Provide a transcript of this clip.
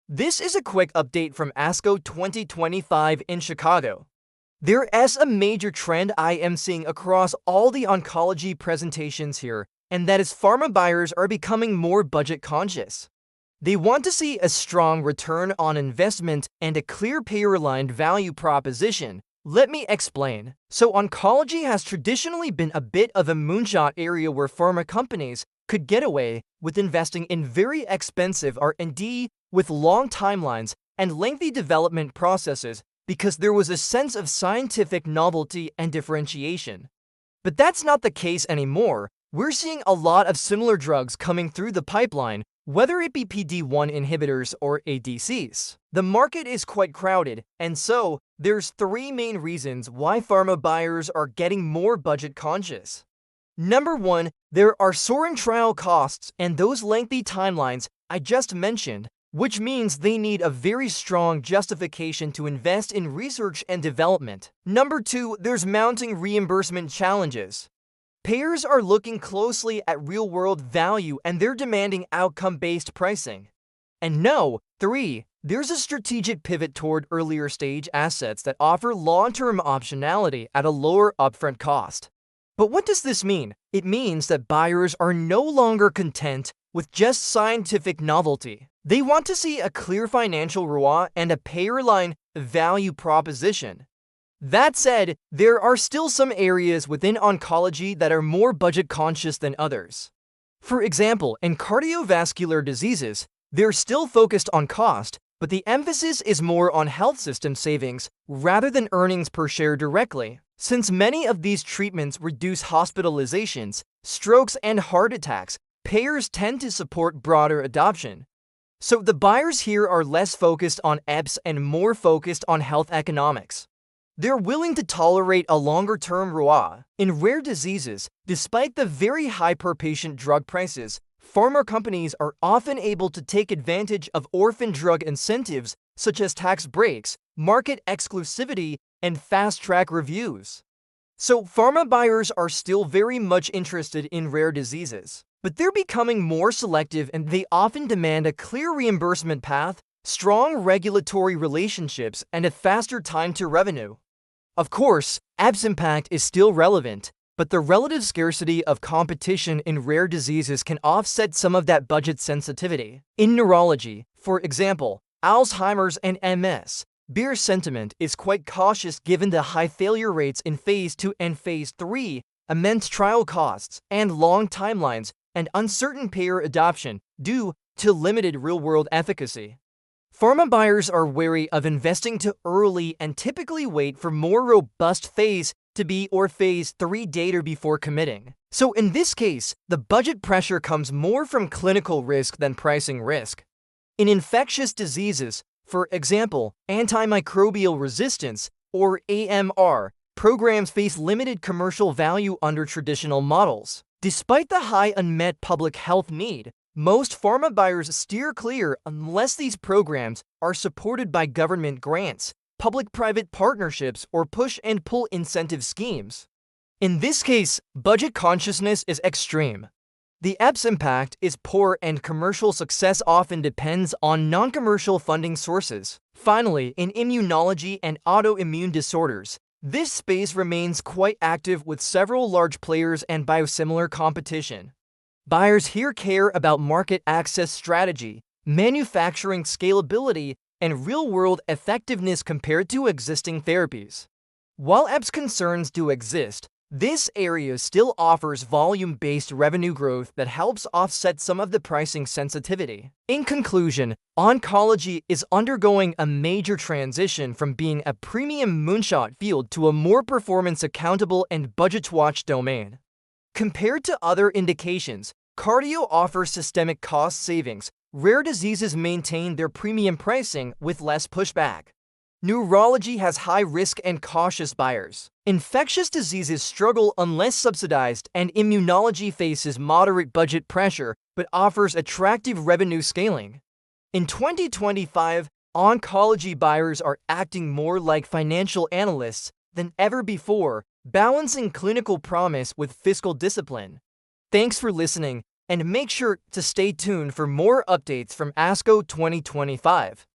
This is a quick update from ASCO 2025 in Chicago. There is a major trend I am seeing across all the oncology presentations here, and that is pharma buyers are becoming more budget conscious. They want to see a strong return on investment and a clear payer-aligned value proposition. Let me explain. So oncology has traditionally been a bit of a moonshot area where pharma companies could get away with investing in very expensive R&D with long timelines and lengthy development processes because there was a sense of scientific novelty and differentiation. But that's not the case anymore. We're seeing a lot of similar drugs coming through the pipeline, whether it be PD-1 inhibitors or ADCs. The market is quite crowded, and so there's three main reasons why pharma buyers are getting more budget conscious. Number one, there are soaring trial costs and those lengthy timelines I just mentioned, which means they need a very strong justification to invest in research and development. Number two, there's mounting reimbursement challenges. Payers are looking closely at real-world value and they're demanding outcome-based pricing. And three, there's a strategic pivot toward earlier-stage assets that offer long-term optionality at a lower upfront cost. But what does this mean? It means that buyers are no longer content with just scientific novelty. They want to see a clear financial ROI and a payer-aligned value proposition. That said, there are still some areas within oncology that are more budget-conscious than others. For example, in cardiovascular diseases, they're still focused on cost, but the emphasis is more on health system savings rather than earnings per share directly. Since many of these treatments reduce hospitalizations, strokes, and heart attacks, payers tend to support broader adoption. So the buyers here are less focused on EPS and more focused on health economics. They're willing to tolerate a longer-term ROI. In rare diseases, despite the very high per-patient drug prices, pharma companies are often able to take advantage of orphan drug incentives such as tax breaks, market exclusivity, and fast-track reviews. So pharma buyers are still very much interested in rare diseases, but they're becoming more selective and they often demand a clear reimbursement path, strong regulatory relationships, and a faster time to revenue. Of course, EPS impact is still relevant, but the relative scarcity of competition in rare diseases can offset some of that budget sensitivity. In neurology, for example, Alzheimer's and MS, buyer sentiment is quite cautious given the high failure rates in Phase 2 and Phase 3, immense trial costs, and long timelines, and uncertain payer adoption due to limited real-world efficacy. Pharma buyers are wary of investing too early and typically wait for more robust Phase 2b or Phase 3 data before committing. So in this case, the budget pressure comes more from clinical risk than pricing risk. In infectious diseases, for example, antimicrobial resistance, or AMR, programs face limited commercial value under traditional models. Despite the high unmet public health need, most pharma buyers steer clear unless these programs are supported by government grants, public-private partnerships, or push-and-pull incentive schemes. In this case, budget consciousness is extreme. The EPS impact is poor and commercial success often depends on non-commercial funding sources. Finally, in immunology and autoimmune disorders, this space remains quite active with several large players and biosimilar competition. Buyers here care about market access strategy, manufacturing scalability, and real-world effectiveness compared to existing therapies. While EPS concerns do exist, this area still offers volume-based revenue growth that helps offset some of the pricing sensitivity. In conclusion, oncology is undergoing a major transition from being a premium moonshot field to a more performance-accountable and budget-watched domain. Compared to other indications, cardio offers systemic cost savings. Rare diseases maintain their premium pricing with less pushback. Neurology has high risk and cautious buyers. Infectious diseases struggle unless subsidized, and immunology faces moderate budget pressure but offers attractive revenue scaling. In 2025, oncology buyers are acting more like financial analysts than ever before, balancing clinical promise with fiscal discipline. Thanks for listening. and make sure to stay tuned for more updates from ASCO 2025.